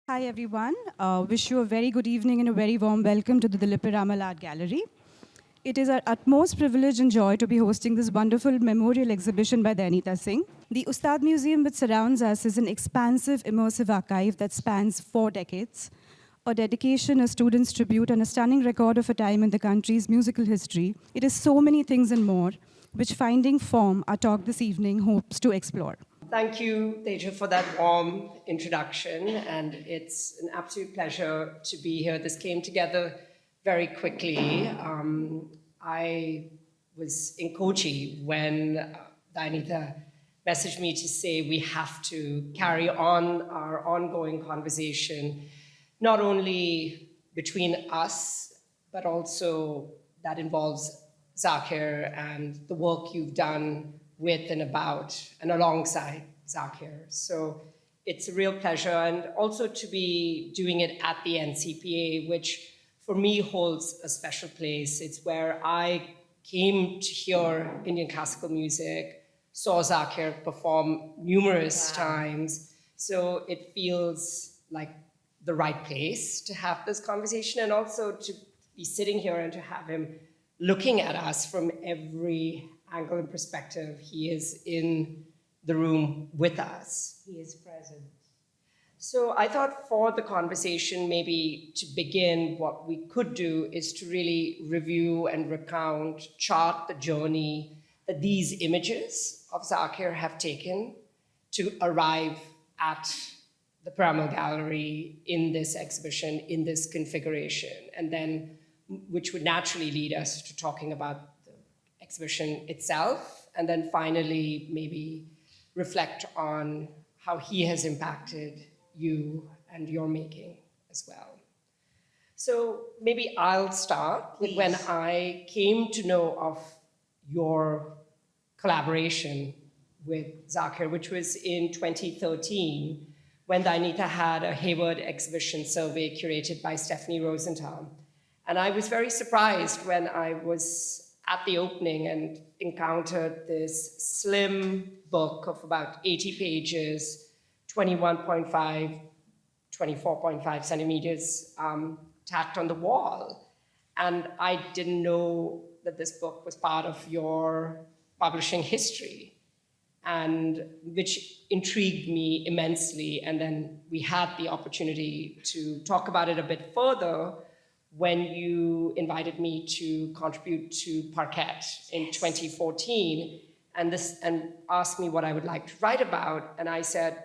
Hi everyone. Wish you a very good evening and a very warm welcome to the Dilip Piramal Art Gallery. It is our utmost privilege and joy to be hosting this wonderful memorial exhibition by Dayanita Singh. The Ustad Museum, which surrounds us, is an expansive, immersive archive that spans 4 decades. A dedication, a student's tribute, and a stunning record of a time in the country's musical history. It is so many things and more, which Finding Form, our talk this evening, hopes to explore. Thank you, Teja, for that warm introduction, and it's an absolute pleasure to be here. This came together very quickly. I was in Kochi when Dayanita messaged me to say we have to carry on our ongoing conversation, not only between us, but also that involves Zakir and the work you've done with and about and alongside Zakir. So it's a real pleasure, and also to be doing it at the NCPA, which for me holds a special place. It's where I came to hear Indian classical music, saw Zakir perform numerous times. So it feels like the right place to have this conversation, and also to be sitting here and to have him looking at us from every angle and perspective. He is in the room with us. He is present. So I thought for the conversation, maybe to begin, what we could do is to really review and recount, chart the journey that these images of Zakir have taken to arrive at the Piramal Gallery in this exhibition, in this configuration, and then which would naturally lead us to talking about exhibition itself, and then finally maybe reflect on how he has impacted you and your making as well. So maybe I'll start with when I came to know of your collaboration with Zakir, which was in 2013, when Dayanita had a Hayward exhibition survey curated by Stephanie Rosenthal. And I was very surprised when I was at the opening and encountered this slim book of about 80 pages, 21.5, 24.5 centimeters, tacked on the wall. And I didn't know that this book was part of your publishing history, and which intrigued me immensely. And then we had the opportunity to talk about it a bit further when you invited me to contribute to Parquet in 2014, and asked me what I would like to write about. And I said,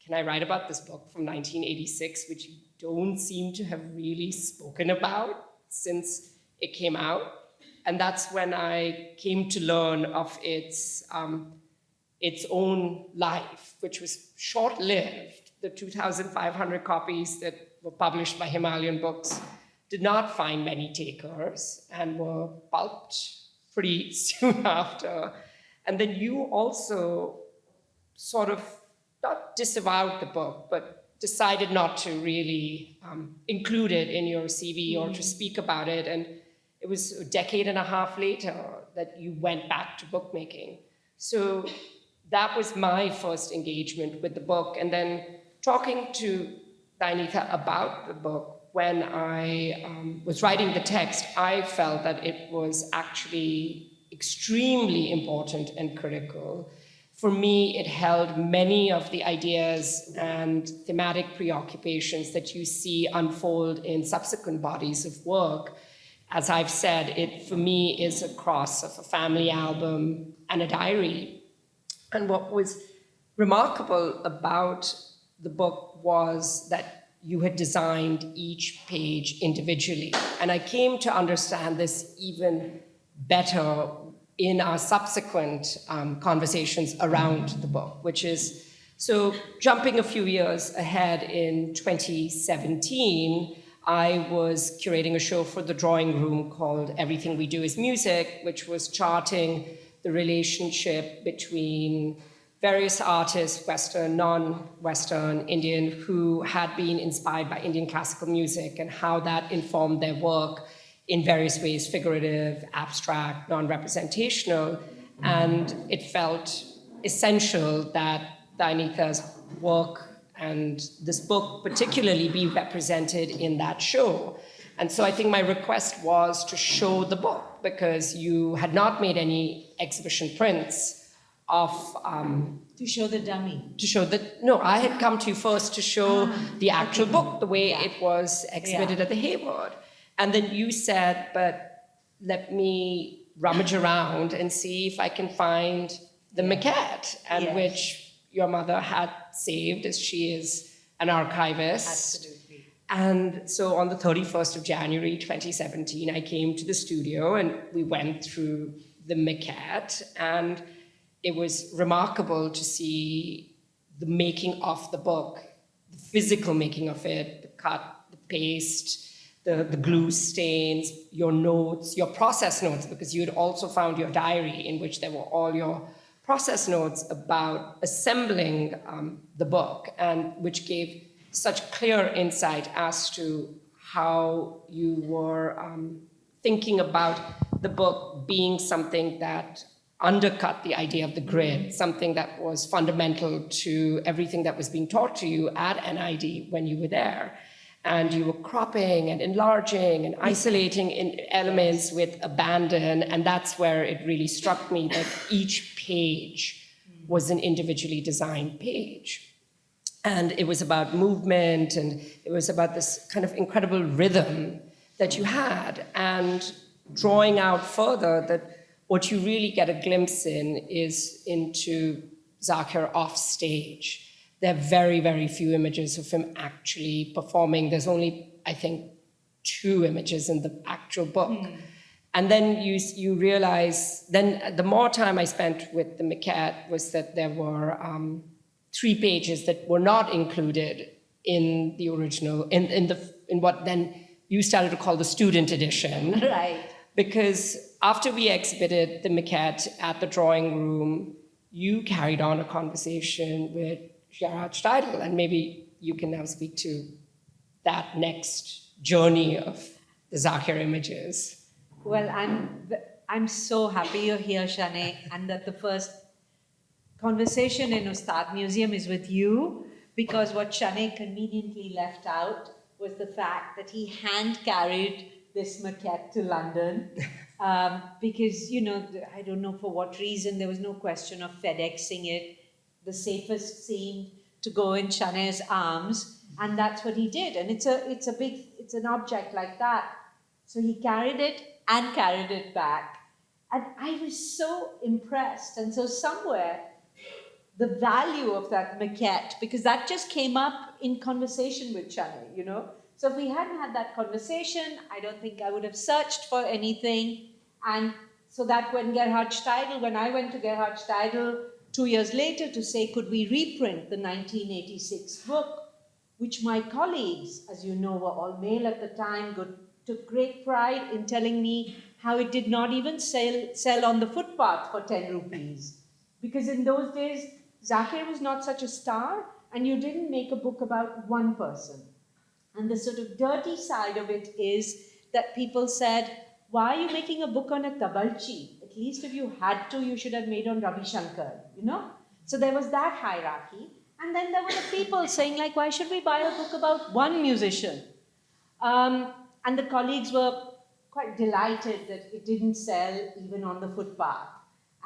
can I write about this book from 1986, which you don't seem to have really spoken about since it came out? And that's when I came to learn of its own life, which was short-lived. The 2,500 copies that were published by Himalayan Books did not find many takers and were pulped pretty soon after. And then you also sort of not disavowed the book, but decided not to really include it in your CV or to speak about it. And it was a decade and a half later that you went back to bookmaking. So that was my first engagement with the book. And then talking to Dayanita about the book, when I was writing the text, I felt that it was actually extremely important and critical. For me, it held many of the ideas and thematic preoccupations that you see unfold in subsequent bodies of work. As I've said, it for me is a cross of a family album and a diary. And what was remarkable about the book was that you had designed each page individually. And I came to understand this even better in our subsequent conversations around the book, which is, so jumping a few years ahead, in 2017, I was curating a show for the Drawing Room called Everything We Do Is Music, which was charting the relationship between various artists, Western, non-Western, Indian, who had been inspired by Indian classical music and how that informed their work in various ways: figurative, abstract, non-representational. And it felt essential that Dayanita's work and this book particularly be represented in that show. And so I think my request was to show the book, because you had not made any exhibition prints of... to show the dummy. To show that, no, I had come to you first to show the actual book, the way it was exhibited at the Hayward. And then you said, but let me rummage around and see if I can find the maquette, and which your mother had saved, as she is an archivist. Absolutely. And so on the 31st of January, 2017, I came to the studio and we went through the maquette, and it was remarkable to see the making of the book, the physical making of it, the cut, the paste, the glue stains, your notes, your process notes, because you had also found your diary in which there were all your process notes about assembling the book, and which gave such clear insight as to how you were thinking about the book being something that undercut the idea of the grid, something that was fundamental to everything that was being taught to you at NID when you were there. And you were cropping and enlarging and isolating in elements with abandon, and that's where it really struck me that each page was an individually designed page. And it was about movement, and it was about this kind of incredible rhythm that you had. And drawing out further, that what you really get a glimpse in is into Zakir off stage. There are very, very few images of him actually performing. There's only, I think, 2 images in the actual book. And then you realize, then the more time I spent with the maquette was that there were 3 pages that were not included in the original, in what then you started to call the student edition. Right. Because after we exhibited the maquette at the drawing room, you carried on a conversation with Gerhard Steidl, and maybe you can now speak to that next journey of the Zakir images. Well, I'm so happy you're here, Shanay, and that the first conversation in Ustad Museum is with you, because what Shanay conveniently left out was the fact that he hand-carried this maquette to London, because, you know, I don't know for what reason, there was no question of FedExing it. The safest seemed to go in Shanay's arms, and that's what he did. And it's an object like that. So he carried it and carried it back. And I was so impressed. And so somewhere, the value of that maquette, because that just came up in conversation with Shanay, you know. So if we hadn't had that conversation, I don't think I would have searched for anything. And so that when I went to Gerhard Steidl 2 years later to say, could we reprint the 1986 book, which my colleagues, as you know, were all male at the time, took great pride in telling me how it did not even sell on the footpath for 10 rupees. Because in those days, Zakir was not such a star, and you didn't make a book about one person. And the sort of dirty side of it is that people said, why are you making a book on a Tabalchi? At least if you had to, you should have made on Ravi Shankar, you know? So there was that hierarchy. And then there were the people saying, like, why should we buy a book about one musician? And the colleagues were quite delighted that it didn't sell even on the footpath.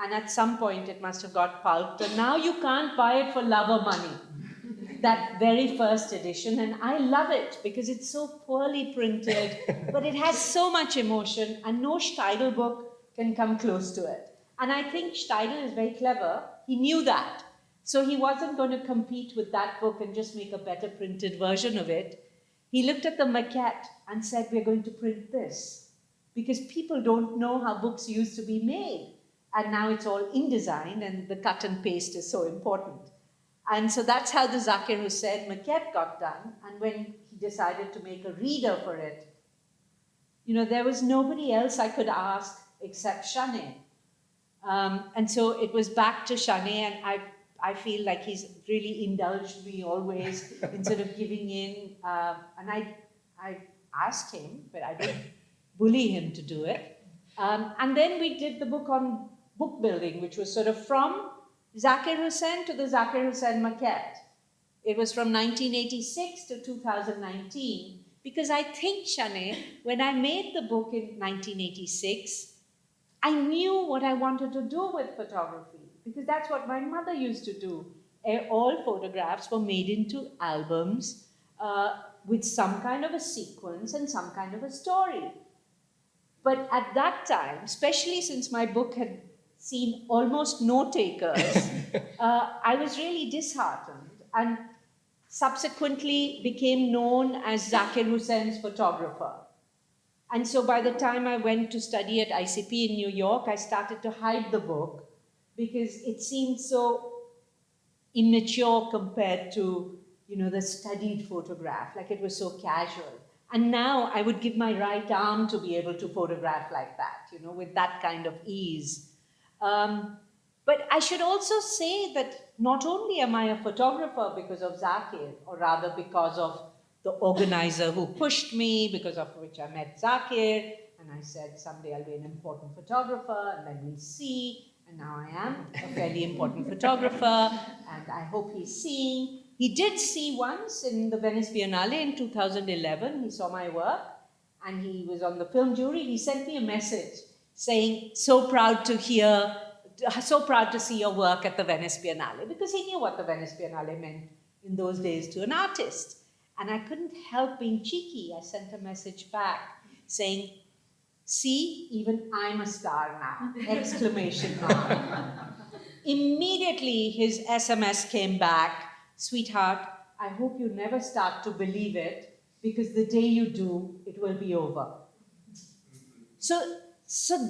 And at some point, it must have got pulped. And now you can't buy it for love or money. That very first edition, and I love it because it's so poorly printed, but it has so much emotion, and no Steidl book can come close to it. And I think Steidl is very clever. He knew that. So he wasn't going to compete with that book and just make a better printed version of it. He looked at the maquette and said, we're going to print this, because people don't know how books used to be made. And now it's all InDesign, and the cut and paste is so important. And so that's how the Zakir Hussain maquette got done. And when he decided to make a reader for it, you know, there was nobody else I could ask except Shanay. And so it was back to Shanay, and I feel like he's really indulged me always in sort of giving in. And I asked him, but I didn't bully him to do it. And then we did the book on book building, which was sort of from Zakir Hussain to the Zakir Hussain maquette. It was from 1986 to 2019, because I think, Shanay, when I made the book in 1986, I knew what I wanted to do with photography, because that's what my mother used to do. All photographs were made into albums with some kind of a sequence and some kind of a story. But at that time, especially since my book had seen almost no takers, I was really disheartened and subsequently became known as Zakir Hussain's photographer. And so by the time I went to study at ICP in New York, I started to hide the book because it seemed so immature compared to, the studied photograph, like it was so casual. And now I would give my right arm to be able to photograph like that, with that kind of ease. But I should also say that not only am I a photographer because of Zakir, or rather because of the organizer who pushed me, because of which I met Zakir, and I said, someday I'll be an important photographer, and then we'll see. And now I am a fairly important photographer, and I hope he's seeing. He did see once in the Venice Biennale in 2011. He saw my work, and he was on the film jury. He sent me a message saying, so proud to see your work at the Venice Biennale, because he knew what the Venice Biennale meant in those days to an artist. And I couldn't help being cheeky. I sent a message back saying, see, even I'm a star now, exclamation mark. Immediately his SMS came back, sweetheart, I hope you never start to believe it, because the day you do, it will be over. So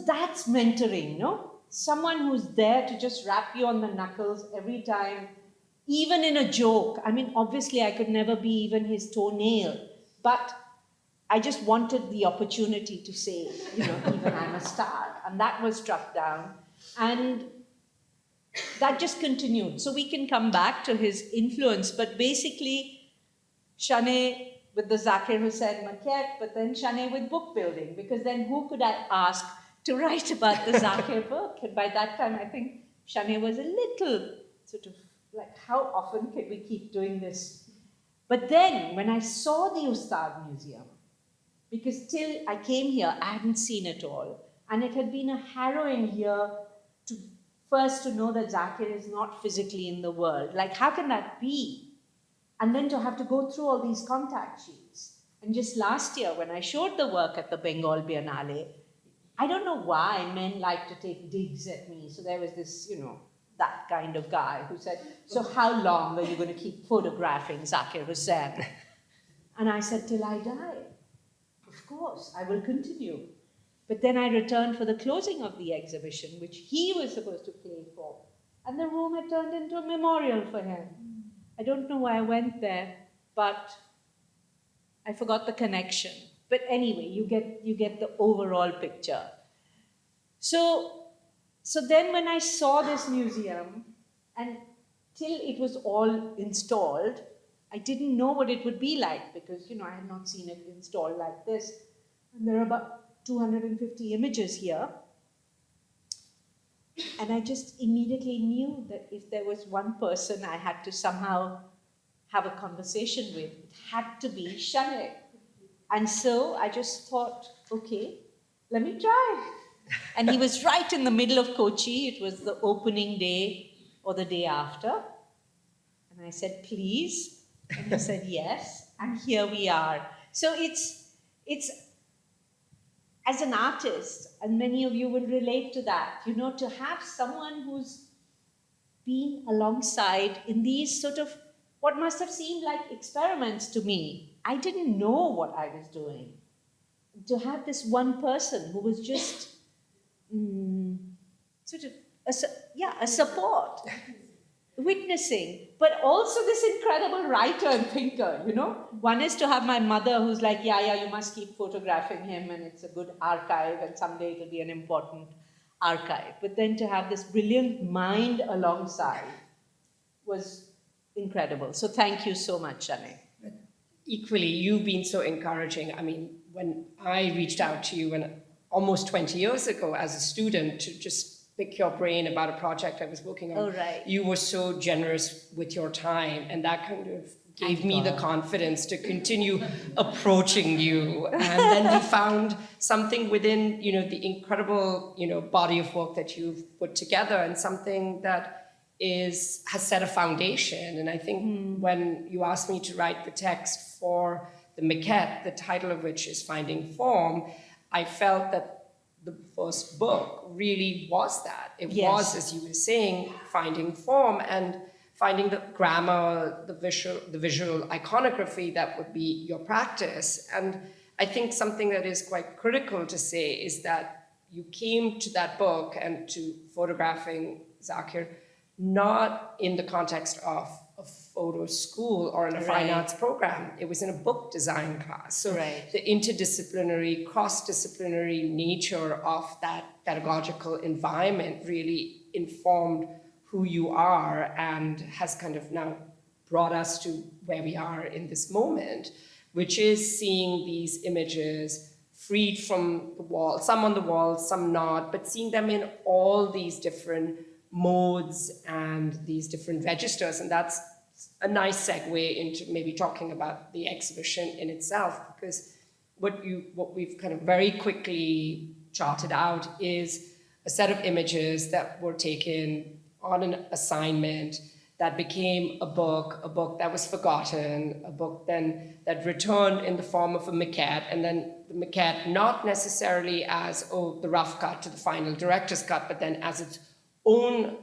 that's mentoring, no? Someone who's there to just rap you on the knuckles every time, even in a joke. I mean, obviously I could never be even his toenail, but I just wanted the opportunity to say, even I'm a star. And that was struck down. And that just continued. So we can come back to his influence, but basically, Shanay with the Zakir Hussain maquette, but then Shanay with book building, because then who could I ask to write about the Zakir book? And by that time, I think Shanay was a little sort of like, how often can we keep doing this? But then, when I saw the Ustad Museum, because till I came here, I hadn't seen it all. And it had been a harrowing year to know that Zakir is not physically in the world. Like, how can that be? And then to have to go through all these contact sheets. And just last year, when I showed the work at the Bengal Biennale, I don't know why men like to take digs at me. So there was this, that kind of guy who said, so how long are you going to keep photographing Zakir Hussain? And I said, till I die. Of course, I will continue. But then I returned for the closing of the exhibition, which he was supposed to play for. And the room had turned into a memorial for him. I don't know why I went there, but I forgot the connection. But anyway, you get the overall picture. So then when I saw this museum, and till it was all installed, I didn't know what it would be like, because, I had not seen it installed like this. And there are about 250 images here. And I just immediately knew that if there was one person I had to somehow have a conversation with, it had to be Shanay. And so I just thought, okay, let me try. And he was right in the middle of Kochi. It was the opening day or the day after. And I said, please. And he said, yes. And here we are. So it's as an artist, and many of you will relate to that, to have someone who's been alongside in these sort of what must have seemed like experiments to me. I didn't know what I was doing. To have this one person who was just sort of a support, witnessing, but also this incredible writer and thinker, One is to have my mother who's like, yeah, you must keep photographing him and it's a good archive and someday it'll be an important archive. But then to have this brilliant mind alongside was incredible. So thank you so much, Shanay. Equally, you've been so encouraging. I mean, when I reached out to you almost 20 years ago as a student to just pick your brain about a project I was working on. Oh, right. You were so generous with your time, and that kind of gave Thank me the God. confidence to continue approaching you. And then we found something within, the incredible, body of work that you've put together, and something that has set a foundation. And I think when you asked me to write the text for the maquette, the title of which is Finding Form, I felt that the first book really was that. It Yes. was, as you were saying, finding form and finding the grammar, the visual iconography that would be your practice. And I think something that is quite critical to say is that you came to that book and to photographing Zakir not in the context of a photo school or in a fine Right. arts program. It was in a book design class. So Right. the interdisciplinary, cross-disciplinary nature of that pedagogical environment really informed who you are and has kind of now brought us to where we are in this moment, which is seeing these images freed from the wall, some on the wall, some not, but seeing them in all these different modes and these different registers. And that's a nice segue into maybe talking about the exhibition in itself, because what we've kind of very quickly charted out is a set of images that were taken on an assignment that became a book that was forgotten, a book then that returned in the form of a maquette, and then the maquette not necessarily as, the rough cut to the final director's cut, but then as its own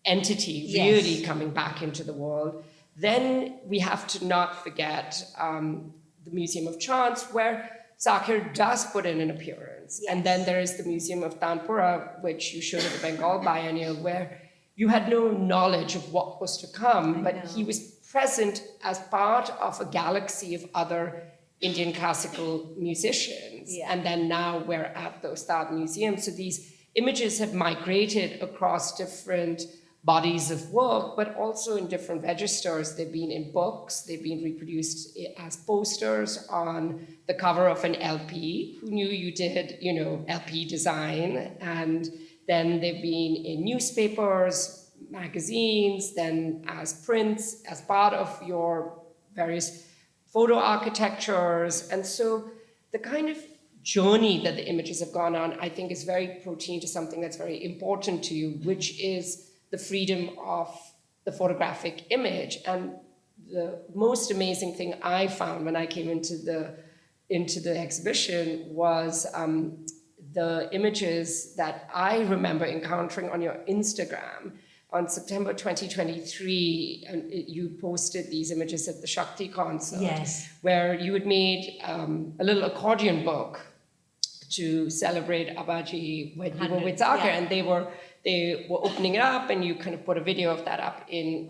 entity really Yes. coming back into the world. Then we have to not forget the Museum of Chance, where Zakir does put in an appearance. Yes. And then there is the Museum of Tanpura, which you showed at the Bengal Biennial, where you had no knowledge of what was to come, but he was present as part of a galaxy of other Indian classical musicians. Yeah. And then now we're at the Ustad Museum. So these images have migrated across different bodies of work, but also in different registers. They've been in books, they've been reproduced as posters on the cover of an LP. Who knew you did, LP design? And then they've been in newspapers, magazines, then as prints, as part of your various photo architectures. And so the kind of journey that the images have gone on, I think, is very protein to something that's very important to you, which is the freedom of the photographic image. And the most amazing thing I found when I came into the exhibition was the images that I remember encountering on your Instagram. On September 2023, and you posted these images at the Shakti concert, Yes. where you had made a little accordion book to celebrate Abaji when you were with Zakir, yeah. and they were opening it up, and you kind of put a video of that up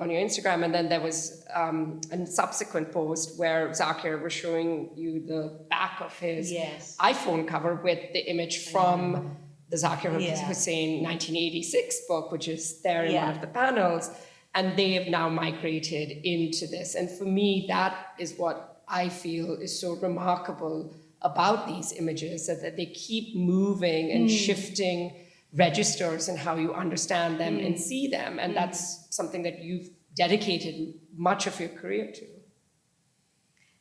on your Instagram, and then there was a subsequent post where Zakir was showing you the back of his Yes. iPhone cover with the image from the Zakir Yeah. Hussain 1986 book, which is there in one Yeah. of the panels, and they have now migrated into this. And for me, that is what I feel is so remarkable about these images, that they keep moving and shifting registers and how you understand them and see them. And that's something that you've dedicated much of your career to.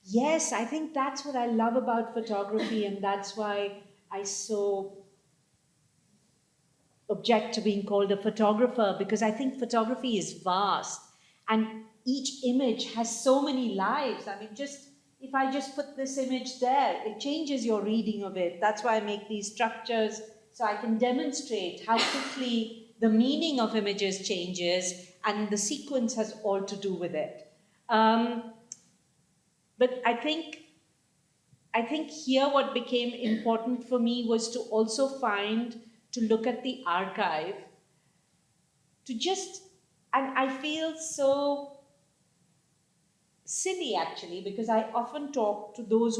Yes, I think that's what I love about photography, and that's why I so object to being called a photographer, because I think photography is vast and each image has so many lives. I mean, if I just put this image there, it changes your reading of it. That's why I make these structures, so I can demonstrate how quickly the meaning of images changes, and the sequence has all to do with it. But I think here what became important for me was to also to look at the archive, and I feel so silly actually, because I often talk to those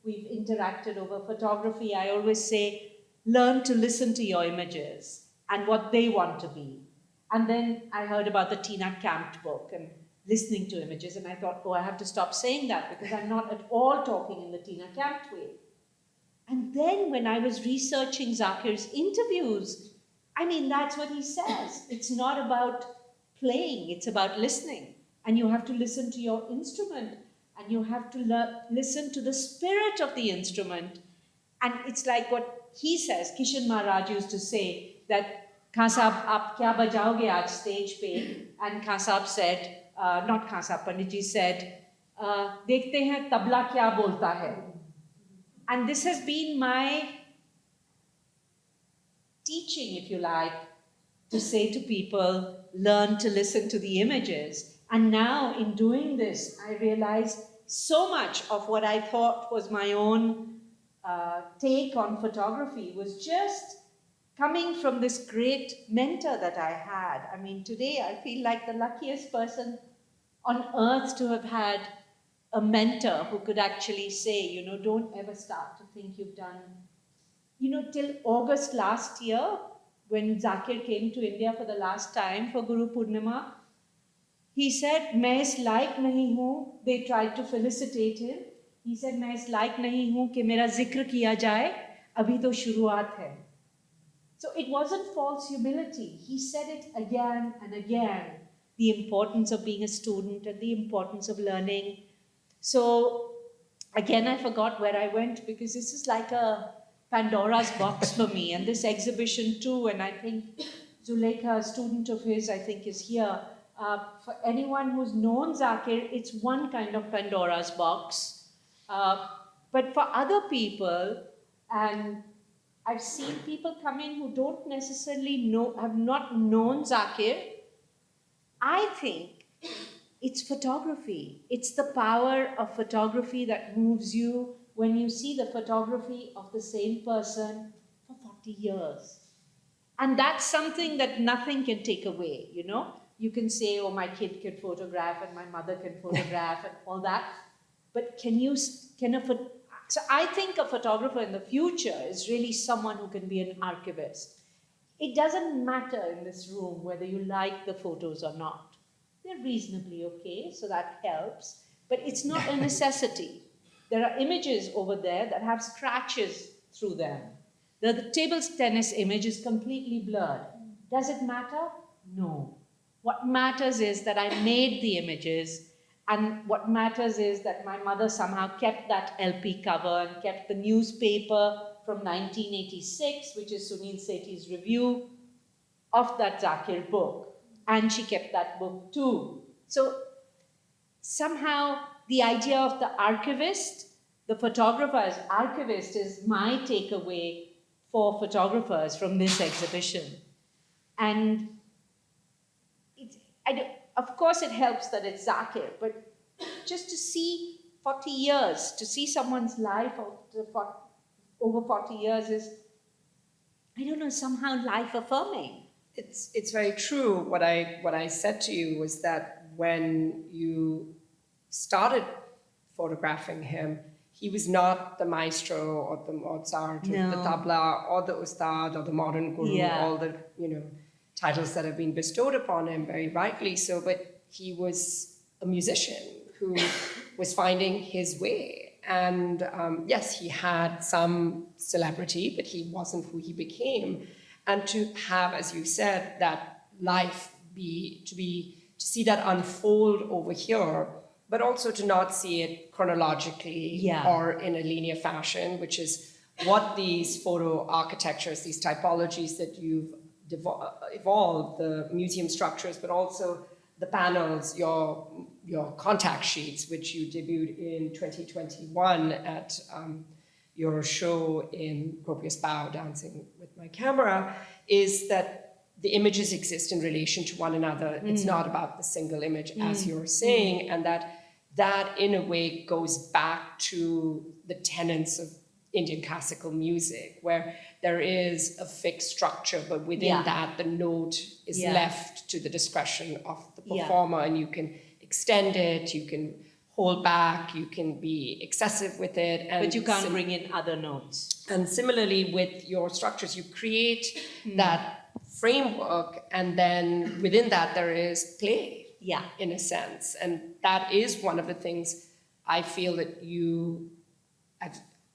we've interacted over photography. I always say, learn to listen to your images and what they want to be. And then I heard about the Tina Campt book and listening to images, and I thought, I have to stop saying that, because I'm not at all talking in the Tina Campt way. And then when I was researching Zakir's interviews, I mean, that's what he says. It's not about playing, it's about listening. And you have to listen to your instrument, and you have to listen to the spirit of the instrument. And it's like what he says, Kishan Maharaj used to say, that Khan Sahab, aap kya bajaoge aaj stage pe? And Khan Sahab said, not Khan Sahab, Panditji said, dekhte hain tabla kya bolta hai. And this has been my teaching, if you like, to say to people, learn to listen to the images. And now in doing this, I realized so much of what I thought was my own take on photography was just coming from this great mentor that I had. I mean, today I feel like the luckiest person on earth to have had a mentor who could actually say, you know, don't ever start to think you've done. You know, till August last year, when Zakir came to India for the last time for Guru Purnima, he said, "Main is like nahi hoon." They tried to felicitate him. He said, "Main is like nahi hoon कि मेरा जिक्र किया जाए, अभी तो शुरुआत है." So it wasn't false humility. He said it again and again, the importance of being a student and the importance of learning. So again, I forgot where I went, because this is like a Pandora's box for me, and this exhibition too. And I think Zuleika, a student of his, I think is here. For anyone who's known Zakir, it's one kind of Pandora's box. But for other people, and I've seen people come in who don't necessarily know, have not known Zakir, I think it's photography. It's the power of photography that moves you when you see the photography of the same person for 40 years. And that's something that nothing can take away, you know? You can say, oh, my kid can photograph and my mother can photograph and all that. But so I think a photographer in the future is really someone who can be an archivist. It doesn't matter in this room whether you like the photos or not. They're reasonably okay, so that helps. But it's not a necessity. There are images over there that have scratches through them. The table tennis image is completely blurred. Does it matter? No. What matters is that I made the images, and what matters is that my mother somehow kept that LP cover and kept the newspaper from 1986, which is Sunil Sethi's review of that Zakir book. And she kept that book too. So somehow the idea of the archivist, the photographer as archivist, is my takeaway for photographers from this exhibition. And of course it helps that it's Zakir, but just to see 40 years, to see someone's life over 40 years is, I don't know, somehow life-affirming. It's very true. What I said to you was that when you started photographing him, he was not the maestro or the Mozart or the tabla or the Ustad or the modern guru, all the titles that have been bestowed upon him very rightly so, but he was a musician who was finding his way. And yes, he had some celebrity, but he wasn't who he became. And to have, as you said, that life to see that unfold over here, but also to not see it chronologically or in a linear fashion, which is what these photo architectures, these typologies that you've evolved, the museum structures, but also the panels, your contact sheets, which you debuted in 2021 at your show in Gropius Bao, Dancing with My Camera, is that the images exist in relation to one another. It's not about the single image, as you're saying, and that in a way goes back to the tenets of Indian classical music, where there is a fixed structure, but within that, the note is left to the discretion of the performer, and you can extend it, you can hold back, you can be excessive with it. But you can't bring in other notes. And similarly with your structures, you create that framework, and then within that there is play, in a sense. And that is one of the things I feel that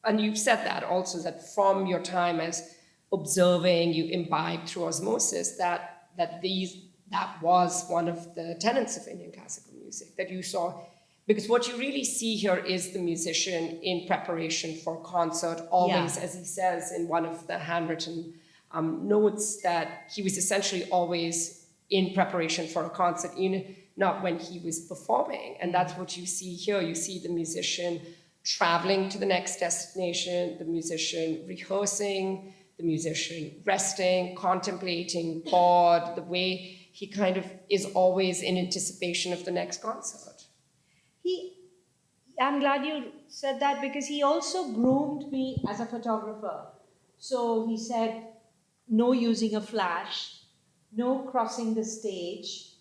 and you've said that also, that from your time as observing, you imbibe through osmosis that was one of the tenets of Indian classical music that you saw. Because what you really see here is the musician in preparation for concert, always, as he says in one of the handwritten notes, that he was essentially always in preparation for a concert, even not when he was performing. And that's what you see here. You see the musician traveling to the next destination, the musician rehearsing, the musician resting, contemplating, bored, the way he kind of is always in anticipation of the next concert. I'm glad you said that, because he also groomed me as a photographer. So he said, no using a flash, no crossing the stage,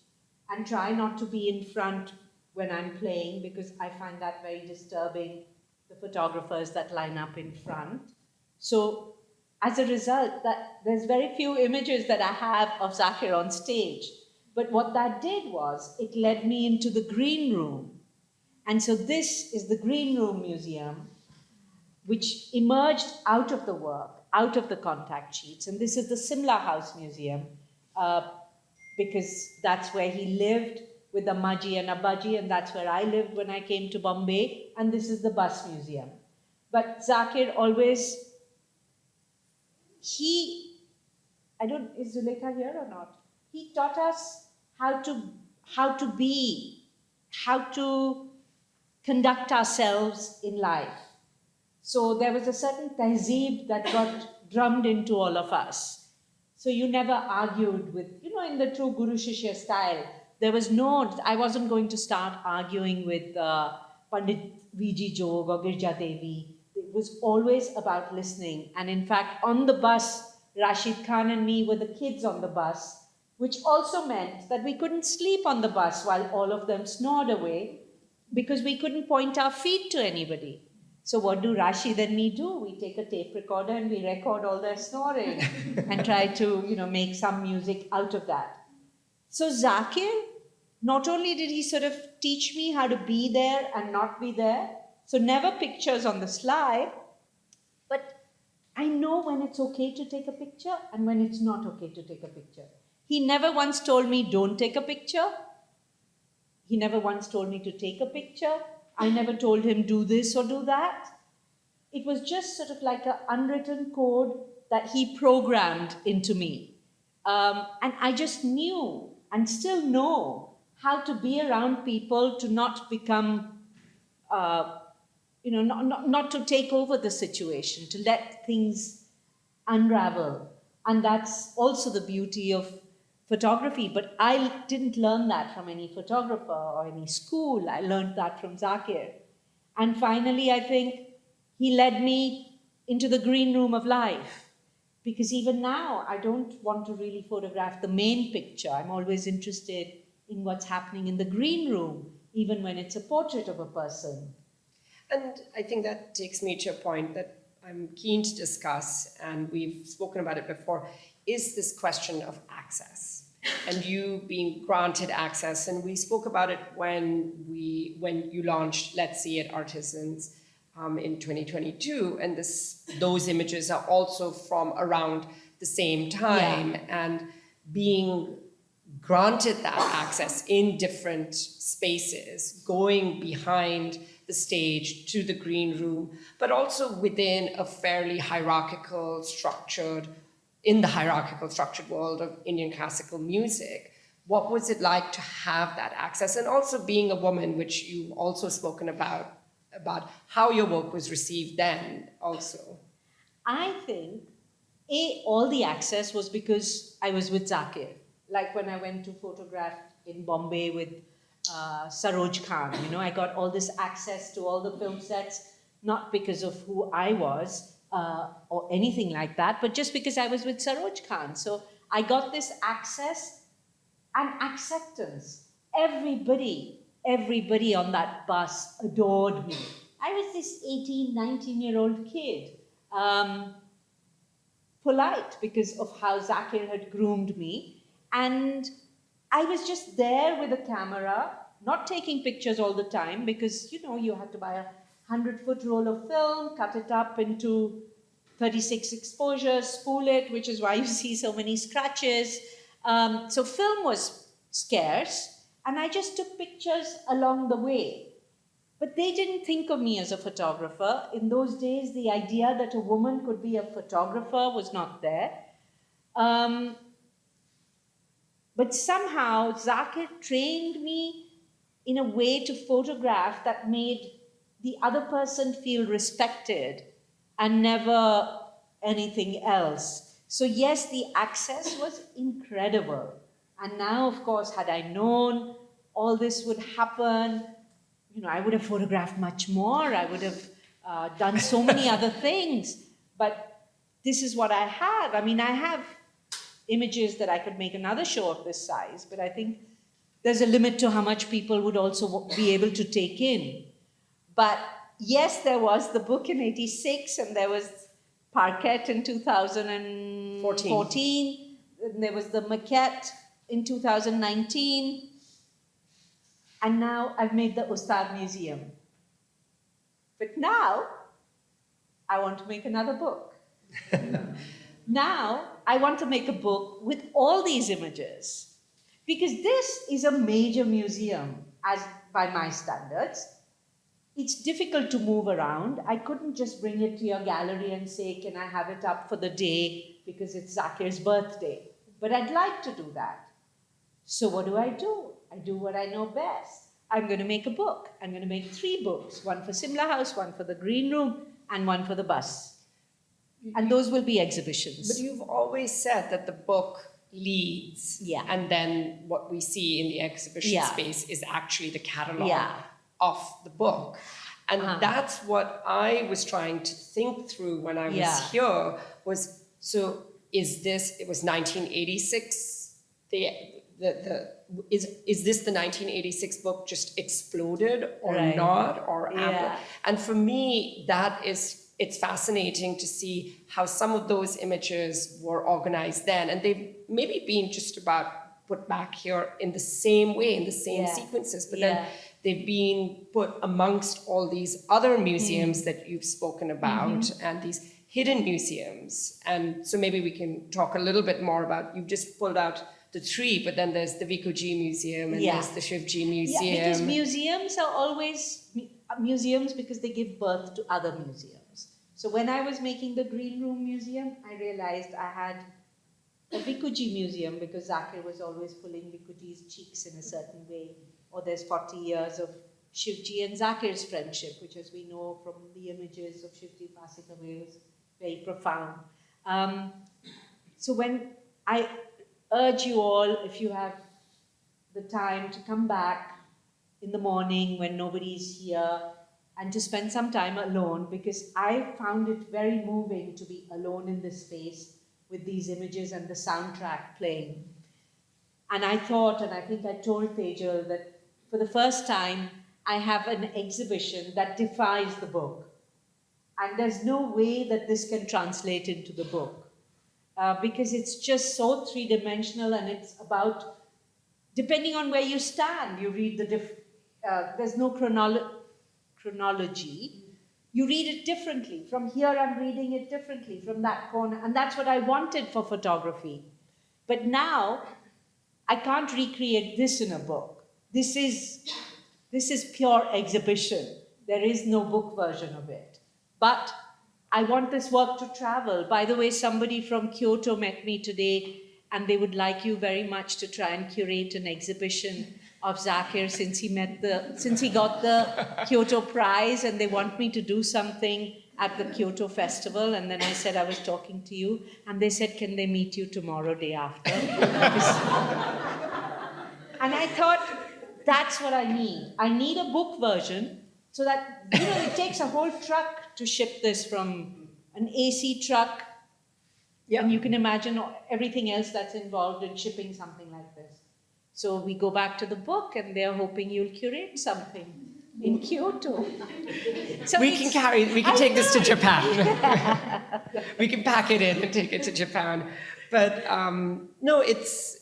and try not to be in front when I'm playing, because I find that very disturbing, the photographers that line up in front. So as a result, there's very few images that I have of Zakir on stage. But what that did was, it led me into the green room. And so this is the Green Room Museum, which emerged out of the work, out of the contact sheets. And this is the Simla House Museum, because that's where he lived with Ammaji and Abbaji, and that's where I lived when I came to Bombay. And this is the Bus Museum. But Zakir always, is Zulekha here or not? He taught us how to be, how to conduct ourselves in life. So there was a certain tehzeeb that got drummed into all of us. So you never argued with, in the true Guru Shishya style, I wasn't going to start arguing with Pandit V.G. Jog or Girja Devi. It was always about listening. And in fact, on the bus, Rashid Khan and me were the kids on the bus, which also meant that we couldn't sleep on the bus while all of them snored away, because we couldn't point our feet to anybody. So what do Rashid and me do? We take a tape recorder and we record all their snoring and try to, make some music out of that. So Zakir, not only did he sort of teach me how to be there and not be there, so never pictures on the slide, but I know when it's okay to take a picture and when it's not okay to take a picture. He never once told me, don't take a picture. He never once told me to take a picture. I never told him, do this or do that. It was just sort of like an unwritten code that he programmed into me. And I just knew and still know how to be around people to not become, not to take over the situation, to let things unravel. And that's also the beauty of photography, but I didn't learn that from any photographer or any school. I learned that from Zakir. And finally, I think he led me into the green room of life, because even now, I don't want to really photograph the main picture. I'm always interested in what's happening in the green room, even when it's a portrait of a person. And I think that takes me to a point that I'm keen to discuss, and we've spoken about it before, is this question of access. And you being granted access, and we spoke about it when you launched Let's See at Artisans in 2022, and those images are also from around the same time, and being granted that access in different spaces, going behind the stage to the green room, but also within a fairly hierarchical structured world of Indian classical music. What was it like to have that access? And also being a woman, which you've also spoken about how your work was received then also. I think, all the access was because I was with Zakir. Like when I went to photograph in Bombay with Saroj Khan, I got all this access to all the film sets, not because of who I was, or anything like that, but just because I was with Saroj Khan. So I got this access and acceptance. Everybody on that bus adored me. I was this 18, 19-year-old kid, polite because of how Zakir had groomed me. And I was just there with a camera, not taking pictures all the time because, you had to buy a 100-foot roll of film, cut it up into 36 exposures, spool it, which is why you see so many scratches. So film was scarce, and I just took pictures along the way. But they didn't think of me as a photographer. In those days, the idea that a woman could be a photographer was not there. But somehow, Zakir trained me in a way to photograph that made the other person feel respected and never anything else. So yes, the access was incredible. And now, of course, had I known all this would happen, I would have photographed much more. I would have done so many other things. But this is what I have. I mean, I have images that I could make another show of this size, but I think there's a limit to how much people would also be able to take in. But yes, there was the book in 86, and there was Parquet in 2014. And there was the maquette in 2019. And now I've made the Ustad Museum. But now I want to make another book. Now I want to make a book with all these images, because this is a major museum as by my standards. It's difficult to move around. I couldn't just bring it to your gallery and say, can I have it up for the day because it's Zakir's birthday? But I'd like to do that. So what do? I do what I know best. I'm going to make a book. I'm going to make 3 books, one for Simla House, one for the Green Room, and one for the bus. And those will be exhibitions. But you've always said that the book leads, and then what we see in the exhibition space is actually the catalog of the book. And that's what I was trying to think through when I was here, was, so is this, it was 1986, is this the 1986 book just exploded or not, or and for me, it's fascinating to see how some of those images were organized then, and they've maybe been just about put back here in the same way, in the same sequences, but then they've been put amongst all these other museums that you've spoken about, and these hidden museums. And so maybe we can talk a little bit more about, you've just pulled out the 3, but then there's the Vikuji Museum, and there's the Shivji Museum. Yeah, because museums are always museums because they give birth to other museums. So when I was making the Green Room Museum, I realized I had a Vikuji Museum because Zakir was always pulling Vikuji's cheeks in a certain way. Or there's 40 years of Shivji and Zakir's friendship, which, as we know from the images of Shivji passing away, was very profound. So when I urge you all, if you have the time, to come back in the morning when nobody's here and to spend some time alone, because I found it very moving to be alone in this space with these images and the soundtrack playing. And I thought, and I think I told Tejal, that for the first time, I have an exhibition that defies the book. And there's no way that this can translate into the book. Because it's just so three-dimensional, and it's about, depending on where you stand, you read the there's no chronology. You read it differently. From here, I'm reading it differently from that corner. And that's what I wanted for photography. But now, I can't recreate this in a book. This is pure exhibition. There is no book version of it. But I want this work to travel. By the way, somebody from Kyoto met me today, and they would like you very much to try and curate an exhibition of Zakir since he got the Kyoto prize, and they want me to do something at the Kyoto festival. And then I said I was talking to you, and they said, can they meet you tomorrow, day after? And I thought, that's what I need. I need a book version so that, it takes a whole truck to ship this, from an AC truck. Yeah. And you can imagine everything else that's involved in shipping something like this. So we go back to the book, and they're hoping you'll curate something in Kyoto. So we can take this to Japan. We can pack it in and take it to Japan. But no, it's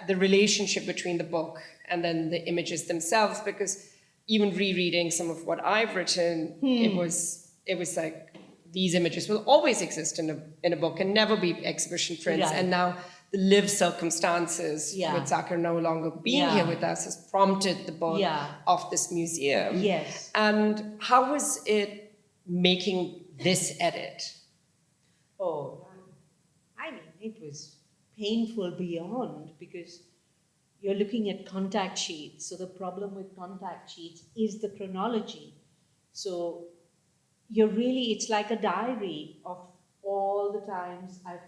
the relationship between the book and then the images themselves, because even rereading some of what I've written, it was like these images will always exist in a book and never be exhibition prints. Right. And now the lived circumstances with Zakir no longer being here with us has prompted the birth of this museum. Yes. And how was it making this edit? Oh, I mean, it was painful beyond, because you're looking at contact sheets. So the problem with contact sheets is the chronology. So it's like a diary of all the times I've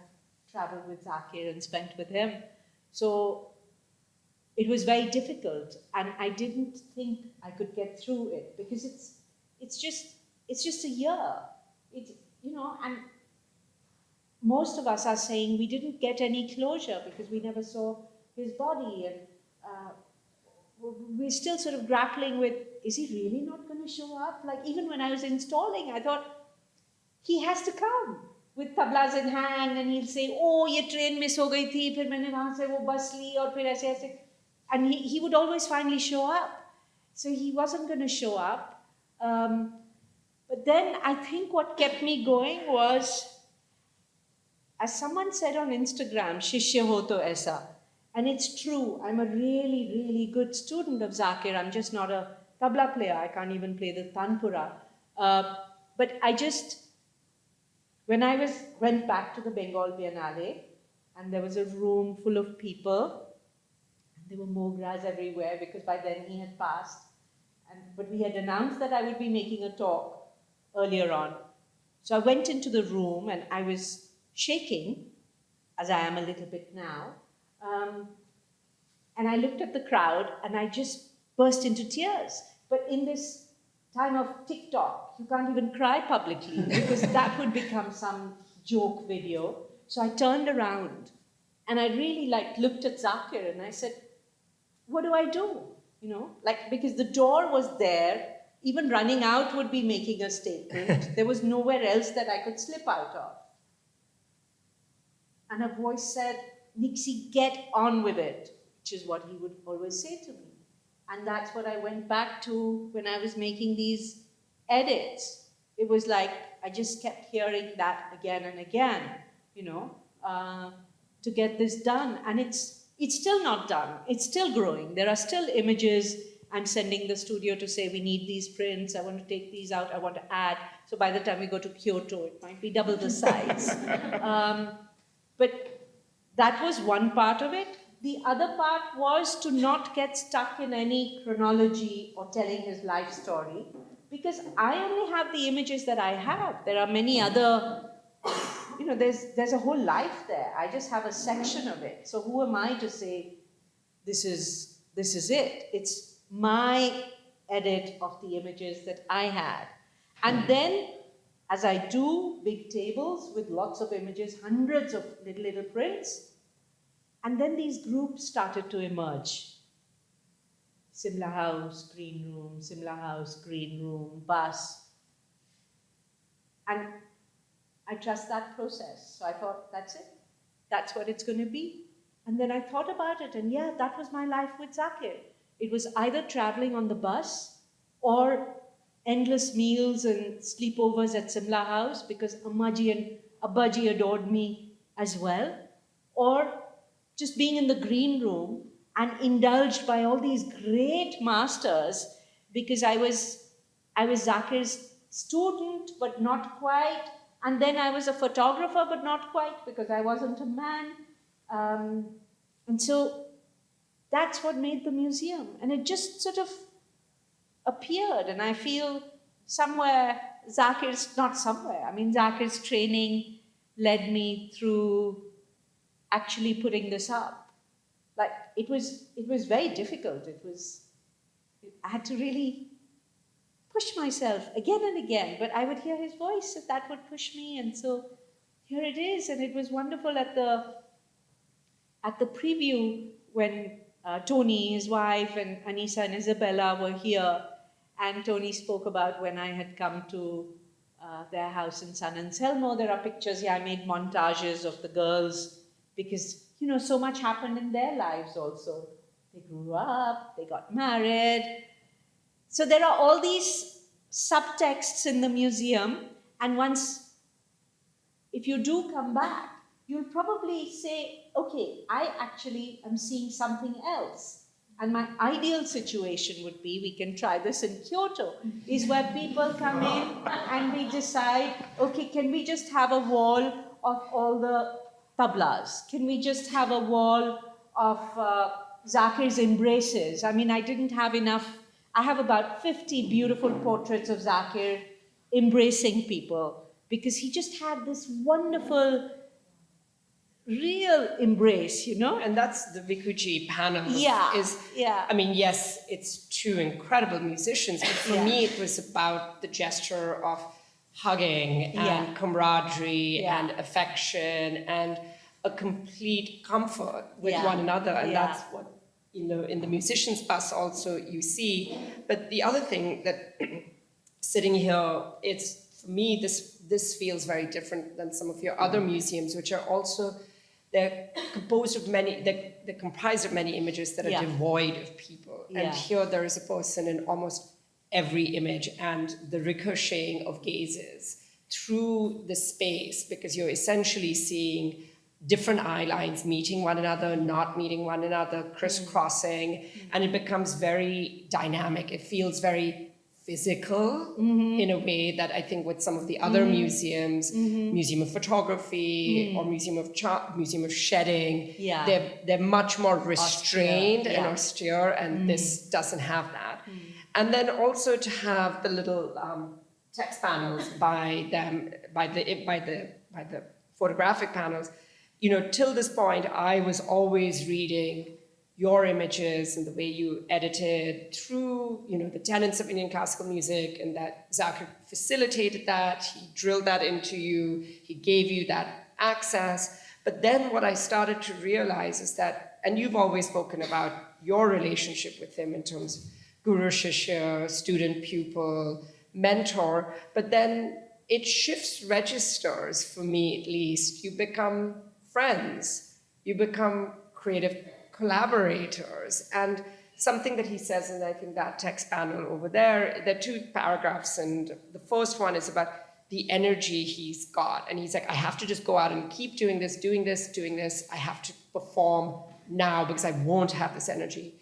traveled with Zakir and spent with him. So it was very difficult, and I didn't think I could get through it, because it's just a year. And most of us are saying we didn't get any closure because we never saw his body, and we're still sort of grappling with, is he really not going to show up? Like, even when I was installing, I thought, he has to come with tablas in hand, and he'll say, oh, ye train miss ho gayi thi, phir maine wahan se wo bus li, aur phir aise. And he would always finally show up. So he wasn't going to show up. But then I think what kept me going was, as someone said on Instagram, shishya ho to aisa. And it's true, I'm a really, really good student of Zakir. I'm just not a tabla player. I can't even play the tanpura. But when I went back to the Bengal Biennale, and there was a room full of people, and there were mogras everywhere, because by then he had passed. But we had announced that I would be making a talk earlier on. So I went into the room, and I was shaking, as I am a little bit now. And I looked at the crowd, and I just burst into tears. But in this time of TikTok, you can't even cry publicly, because that would become some joke video. So I turned around, and I really looked at Zakir, and I said, what do I do? Because the door was there, even running out would be making a statement. There was nowhere else that I could slip out of. And a voice said, Nixie, get on with it, which is what he would always say to me. And that's what I went back to when I was making these edits. It was like I just kept hearing that again and again, to get this done. And it's still not done. It's still growing. There are still images. I'm sending the studio to say, we need these prints. I want to take these out. I want to add. So by the time we go to Kyoto, it might be double the size. But that was one part of it. The other part was to not get stuck in any chronology or telling his life story, because I only have the images that I have. There are many other, there's a whole life there. I just have a section of it. So who am I to say, this is it? It's my edit of the images that I had. And then, as I do big tables with lots of images, hundreds of little prints, and then these groups started to emerge. Simla House, green room, Simla House, green room, bus. And I trust that process. So I thought, that's it. That's what it's going to be. And then I thought about it, and yeah, that was my life with Zakir. It was either traveling on the bus or endless meals and sleepovers at Simla House, because Ammaji and Abbaji adored me as well, or just being in the green room and indulged by all these great masters, because I was Zakir's student, but not quite, and then I was a photographer, but not quite, because I wasn't a man. And so that's what made the museum, and it just sort of appeared, and I feel Zakir's training led me through actually putting this up. It was very difficult. I had to really push myself again and again, but I would hear his voice, and that would push me, and so here it is. And it was wonderful at the preview when Tony, his wife, and Anissa and Isabella were here, and Tony spoke about when I had come to their house in San Anselmo. There are pictures here. I made montages of the girls, because so much happened in their lives also. They grew up, they got married. So there are all these subtexts in the museum, and once if you do come back, you'll probably say, okay, I actually am seeing something else. And my ideal situation would be, we can try this in Kyoto, is where people come in and we decide, okay, can we just have a wall of all the tablas? Can we just have a wall of Zakir's embraces? I mean, I didn't have enough. I have about 50 beautiful portraits of Zakir embracing people because he just had this wonderful, real embrace, you know? And that's the Vikuji panel. Yeah, I mean, yes, it's two incredible musicians, but for Yeah. me, it was about the gesture of hugging Yeah. and camaraderie Yeah. and affection and a complete comfort with Yeah. one another. And Yeah. that's what, in the musicians' bus also you see. But the other thing that sitting here, for me, this feels very different than some of your other museums, which are also, they're comprised of many images that are Yeah. devoid of people. Yeah. And here there is a person in almost every image, and the ricocheting of gazes through the space, because you're essentially seeing different eye lines meeting one another, not meeting one another, crisscrossing, and it becomes very dynamic. It feels very physical in a way that I think with some of the other museums, Museum of Photography or Museum of Shedding, Yeah. they're much more restrained Austere, and yeah. austere, and this doesn't have that. And then also to have the little text panels by the photographic panels. Till this point, I was always reading your images and the way you edited through, the tenets of Indian classical music, and that Zakir facilitated that, he drilled that into you, he gave you that access. But then what I started to realize is that, and you've always spoken about your relationship with him in terms of guru shishya, student pupil, mentor, but then it shifts registers for me at least. You become friends, you become creative collaborators. And something that he says, and I think that text panel over there are two paragraphs, and the first one is about the energy he's got. And he's like, I have to just go out and keep doing this. I have to perform now because I won't have this energy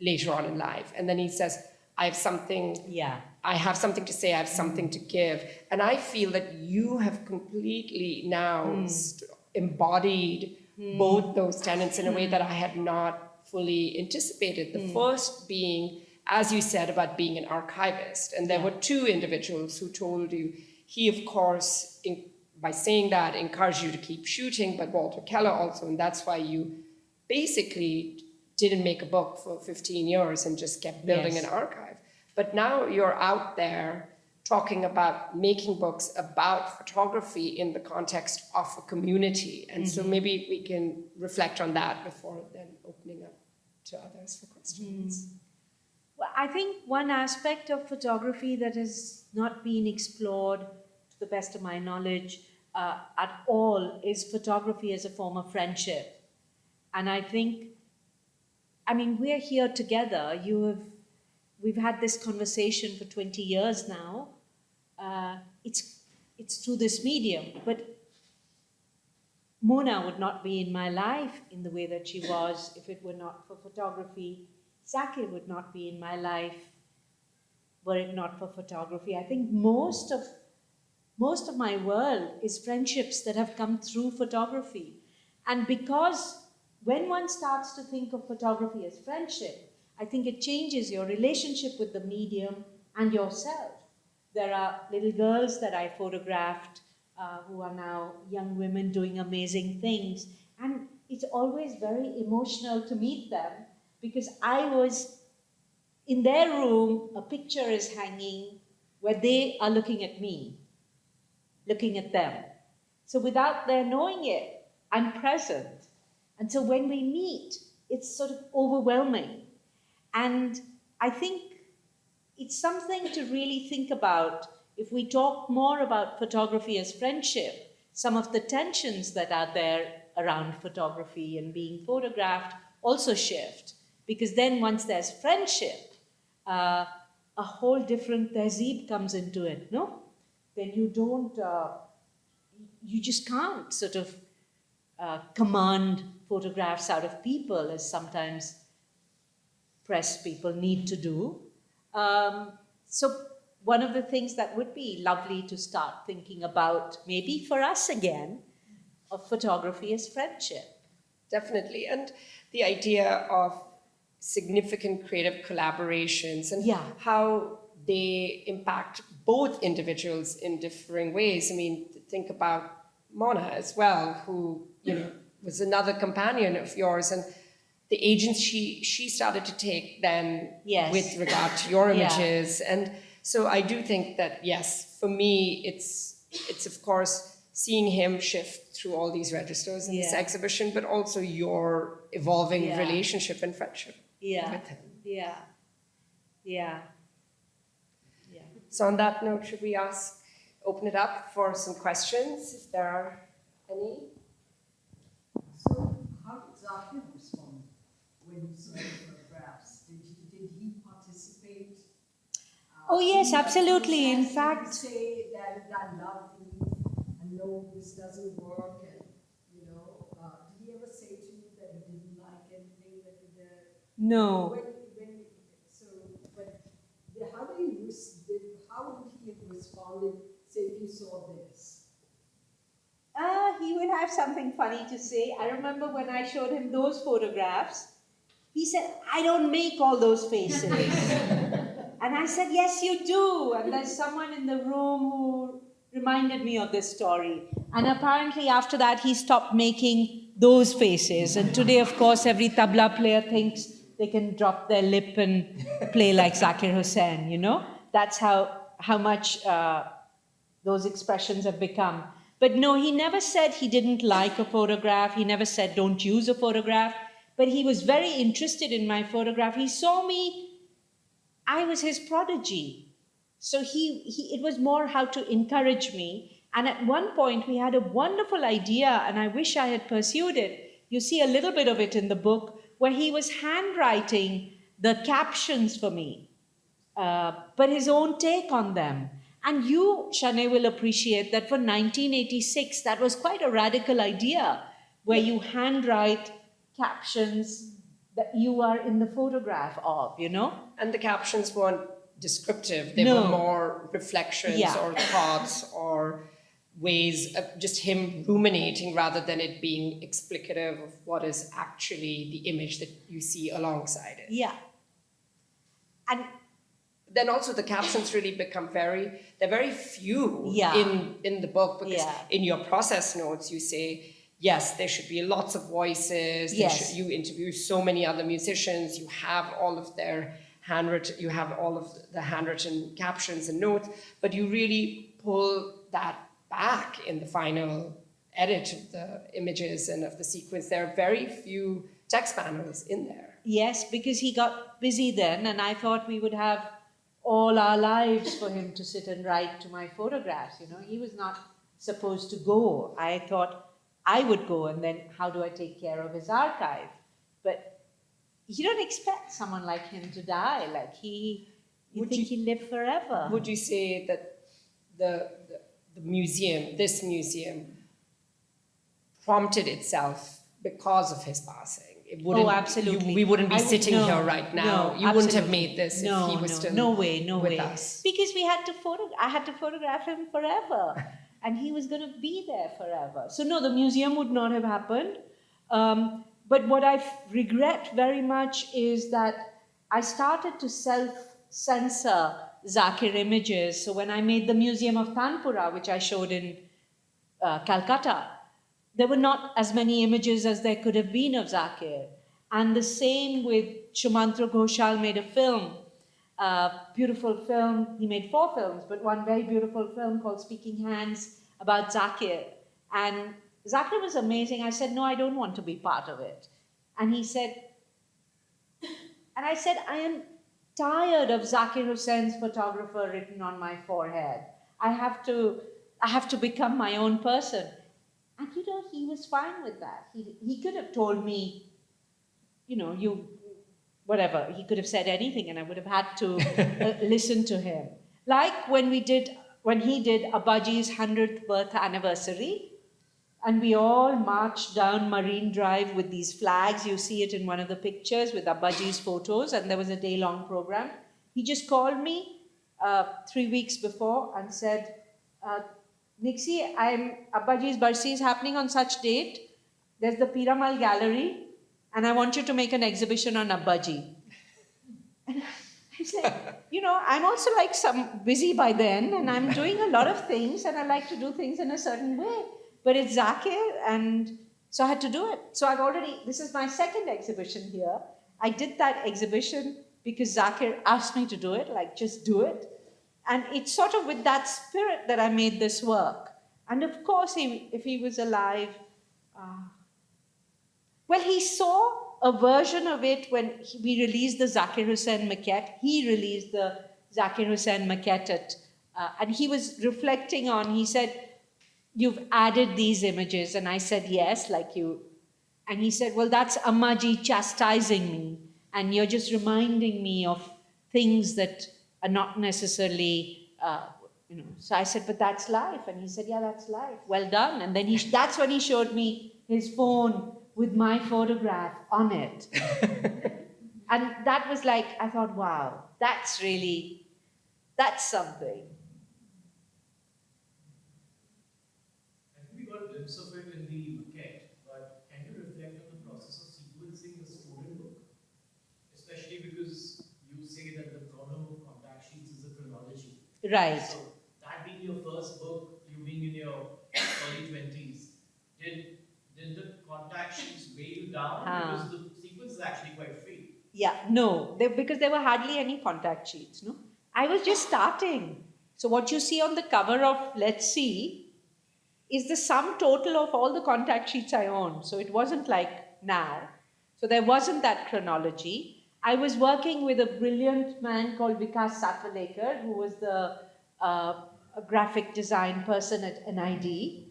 later on in life. And then he says, I have something to say, I have something to give. And I feel that you have completely now embodied both those tenets in a way that I had not fully anticipated. The first being, as you said, about being an archivist. And there were two individuals who told you, he, of course, by saying that, encouraged you to keep shooting, but Walter Keller also, and that's why you basically didn't make a book for 15 years and just kept building an archive. But now you're out there talking about making books about photography in the context of a community. And so maybe we can reflect on that before then opening up to others for questions. Well, I think one aspect of photography that has not been explored, to the best of my knowledge, at all is photography as a form of friendship. And I think, we're here together. We've had this conversation for 20 years now. It's through this medium, but Mona would not be in my life in the way that she was if it were not for photography. Zakir would not be in my life were it not for photography. I think most of my world is friendships that have come through photography. And because when one starts to think of photography as friendship, I think it changes your relationship with the medium and yourself. There are little girls that I photographed who are now young women doing amazing things. And it's always very emotional to meet them because I was in their room, a picture is hanging where they are looking at me, looking at them. So without their knowing it, I'm present. And so when we meet, it's sort of overwhelming. And I think it's something to really think about if we talk more about photography as friendship, some of the tensions that are there around photography and being photographed also shift. Because then once there's friendship, a whole different tehzeeb comes into it, no? Then you just can't sort of command photographs out of people, as sometimes press people need to do. So one of the things that would be lovely to start thinking about, maybe for us again, of photography is friendship. Definitely. And the idea of significant creative collaborations and how they impact both individuals in differing ways. I mean, think about Mona as well, who, was another companion of yours, and the agents she started to take then with regard to your images. And so I do think that, yes, for me, it's of course seeing him shift through all these registers in this exhibition, but also your evolving relationship and friendship with him. So on that note, should we open it up for some questions, if there are any? So how did Zakir respond when you saw the photographs? Did he participate? Oh yes, absolutely. In Did fact, he say that I love these and no, this doesn't work, and did he ever say to you that he didn't like anything that you did? no. But how would he have responded, say, if you saw this? He would have something funny to say. I remember when I showed him those photographs, he said, I don't make all those faces. And I said, yes, you do. And there's someone in the room who reminded me of this story. And apparently after that, he stopped making those faces. And today, of course, every tabla player thinks they can drop their lip and play like Zakir Hussain, That's how much those expressions have become. But no, he never said he didn't like a photograph. He never said, don't use a photograph. But he was very interested in my photograph. He saw me, I was his prodigy. So it was more how to encourage me. And at one point, we had a wonderful idea, and I wish I had pursued it. You see a little bit of it in the book, where he was handwriting the captions for me, but his own take on them. And you, Shanay, will appreciate that for 1986, that was quite a radical idea, where you handwrite captions that you are in the photograph of, And the captions weren't descriptive. They No. were more reflections or thoughts or ways of just him ruminating rather than it being explicative of what is actually the image that you see alongside it. Yeah. And then also the captions really become they're very few in the book, because in your process notes you say, yes, there should be lots of voices. Yes. You interview so many other musicians. You have all of their handwritten captions and notes, but you really pull that back in the final edit of the images and of the sequence. There are very few text panels in there. yes, because he got busy then, and I thought we would have all our lives for him to sit and write to my photographs. He was not supposed to go. I thought I would go, and then how do I take care of his archive? But you don't expect someone like him to die. Like he lived forever. Would you say that the museum, this museum, prompted itself because of his passing? Absolutely. We wouldn't be sitting here right now. You wouldn't have made this if he was still with us. Because I had to photograph him forever. And he was going to be there forever. So no, the museum would not have happened. But what I regret very much is that I started to self-censor Zakir images. So when I made the Museum of Tanpura, which I showed in Calcutta, there were not as many images as there could have been of Zakir. And the same with Shumantra Ghoshal made a film, beautiful film. He made 4 films, but one very beautiful film called Speaking Hands about Zakir. And Zakir was amazing. I said, no, I don't want to be part of it. And he said, and I said, I am tired of Zakir Hussain's photographer written on my forehead. I have to become my own person. And he was fine with that. He could have told me, whatever. He could have said anything, and I would have had to listen to him. Like when he did Abaji's 100th birth anniversary, And we all marched down Marine Drive with these flags. You see it in one of the pictures with Abbaji's photos, and there was a day-long program. He just called me 3 weeks before and said, Nixie, Abbaji's Barsi is happening on such date. There's the Piramal Gallery, and I want you to make an exhibition on Abbaji. And I said, I'm also like some busy by then, and I'm doing a lot of things, and I like to do things in a certain way. But it's Zakir, and so I had to do it. So this is my second exhibition here. I did that exhibition because Zakir asked me to do it, like just do it. And it's sort of with that spirit that I made this work. And of course, if he was alive, he saw a version of it when we released the Zakir Hussain maquette. He released the Zakir Hussain maquette and he was reflecting on, he said, you've added these images. And I said, yes, like you. And he said, well, that's Ammaji chastising me. And you're just reminding me of things that are not necessarily, So I said, but that's life. And he said, yeah, that's life. Well done. And then that's when he showed me his phone with my photograph on it. And that was like, I thought, wow, that's something. We got a glimpse of it in the maquette, but can you reflect on the process of sequencing the storybook? Especially because you say that the problem of contact sheets is a chronology. Right. So that being your first book, you being in your early 20s, did the contact sheets weigh you down? Because the sequence is actually quite free. Yeah, no, because there were hardly any contact sheets, no? I was just starting. So what you see on the cover of Let's See is the sum total of all the contact sheets I owned. So it wasn't like now. So there wasn't that chronology. I was working with a brilliant man called Vikas Satwalekar, who was the graphic design person at NID.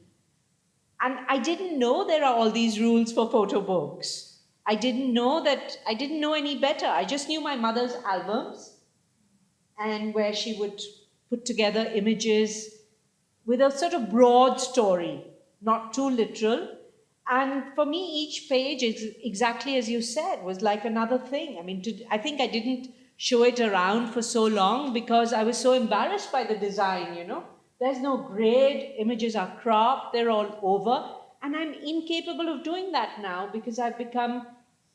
And I didn't know there are all these rules for photo books. I didn't know any better. I just knew my mother's albums and where she would put together images with a sort of broad story, not too literal. And for me, each page is exactly as you said, was like another thing. I mean, I think I didn't show it around for so long because I was so embarrassed by the design, There's no grade, images are cropped, they're all over. And I'm incapable of doing that now because I've become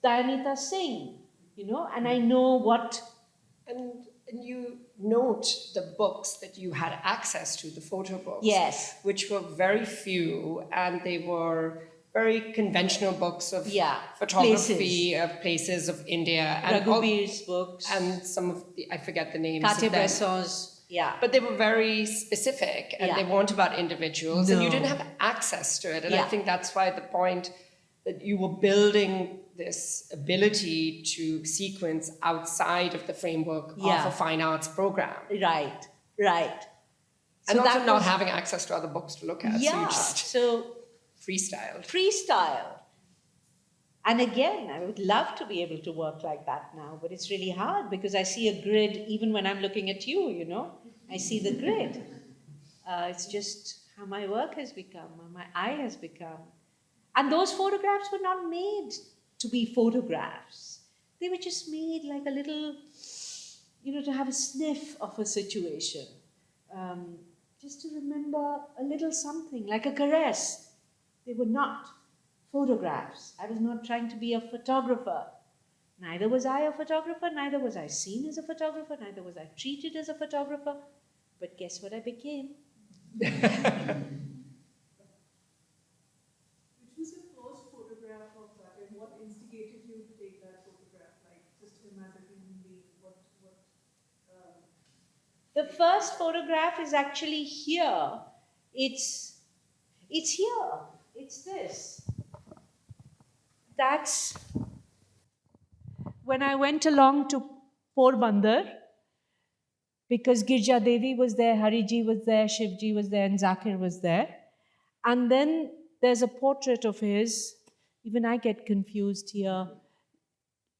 Dayanita Singh, and I know what... And you note the books that you had access to, the photo books. Yes. Which were very few, and they were very conventional books of photography of places of India. And Raghubir's books. And some of I forget the names Kate of them. Bresson's, yeah. But they were very specific, and they weren't about individuals, and you didn't have access to it. And I think that's why the point that you were building this ability to sequence outside of the framework of a fine arts program. Right. And so also not having access to other books to look at. Yeah, so freestyle. And again, I would love to be able to work like that now, but it's really hard because I see a grid even when I'm looking at you, I see the grid. It's just how my work has become, how my eye has become. And those photographs were not made to be photographs. They were just made like a little, to have a sniff of a situation. Just to remember a little something, like a caress. They were not photographs. I was not trying to be a photographer. Neither was I a photographer, neither was I seen as a photographer, neither was I treated as a photographer. But guess what I became? Which was your first photograph of Zakir? What instigated you to take that photograph? Like just him as a human being? The first photograph is actually here. It's here. It's this. That's when I went along to Porbandar, because Girja Devi was there, Hariji was there, Shivji was there, and Zakir was there. And then there's a portrait of his, even I get confused here,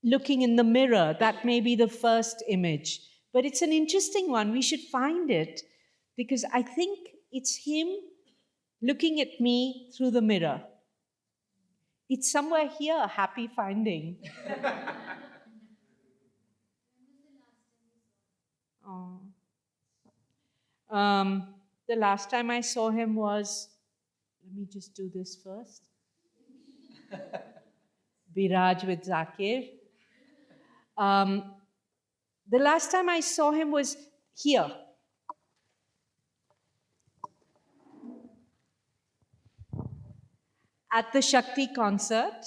looking in the mirror. That may be the first image. But it's an interesting one. We should find it, because I think it's him looking at me through the mirror. It's somewhere here, happy finding. Oh. The last time I saw him was, let me just do this first. Biraj with Zakir. The last time I saw him was here. At the Shakti concert.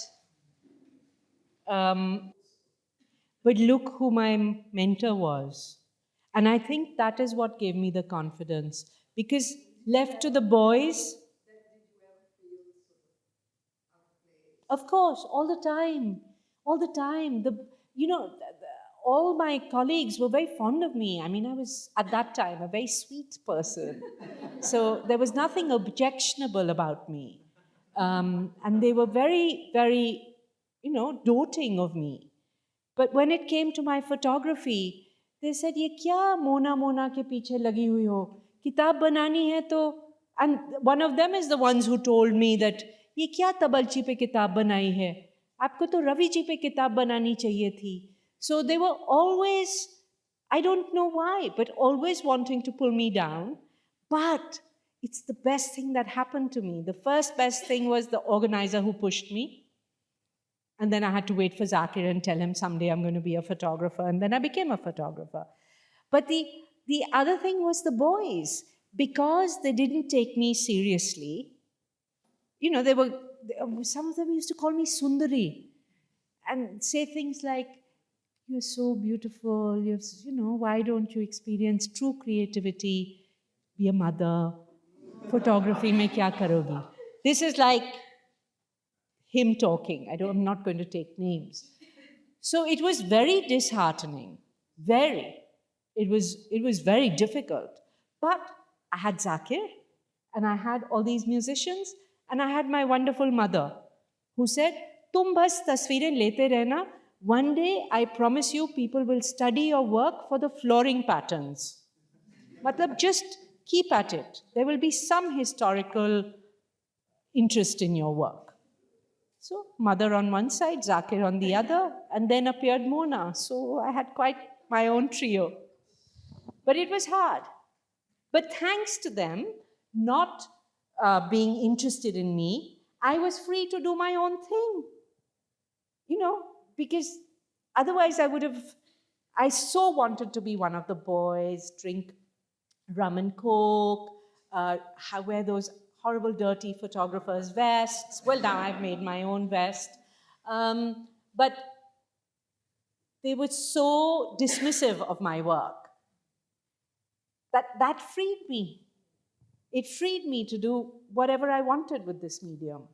But look who my mentor was. And I think that is what gave me the confidence. Because left to the boys, of course, all the time. All the time. All my colleagues were very fond of me. I mean, I was, at that time, a very sweet person. So there was nothing objectionable about me. And they were very, very, doting of me. But when it came to my photography, they said, "Ye kya Mona Mona ke piche lagi hui ho? Kitab banani hai to..." And one of them is the ones who told me that, "Ye kya Tabalchi pe kitab banai hai? Aapko to Ravi ji pe kitab banani chahiye thi." So they were always, I don't know why, but always wanting to pull me down. But it's the best thing that happened to me. The first best thing was the organizer who pushed me. And then I had to wait for Zakir and tell him someday I'm going to be a photographer. And then I became a photographer. But the other thing was the boys. Because they didn't take me seriously, some of them used to call me Sundari and say things like, "You're so beautiful, why don't you experience true creativity? Be a mother. Photography mein kya karogi?" This is like him talking. I'm not going to take names. So it was very disheartening. Very. It was very difficult. But I had Zakir, and I had all these musicians, and I had my wonderful mother, who said, "Tum bas tasveerein lete rehna. One day, I promise you, people will study your work for the flooring patterns. Matlab, just keep at it. There will be some historical interest in your work." So, mother on one side, Zakir on the other, and then appeared Mona. So, I had quite my own trio. But it was hard. But thanks to them not being interested in me, I was free to do my own thing. Because otherwise I so wanted to be one of the boys, drink rum and coke, wear those horrible, dirty photographers' vests. Well, now I've made my own vest. But they were so dismissive of my work that freed me. It freed me to do whatever I wanted with this medium.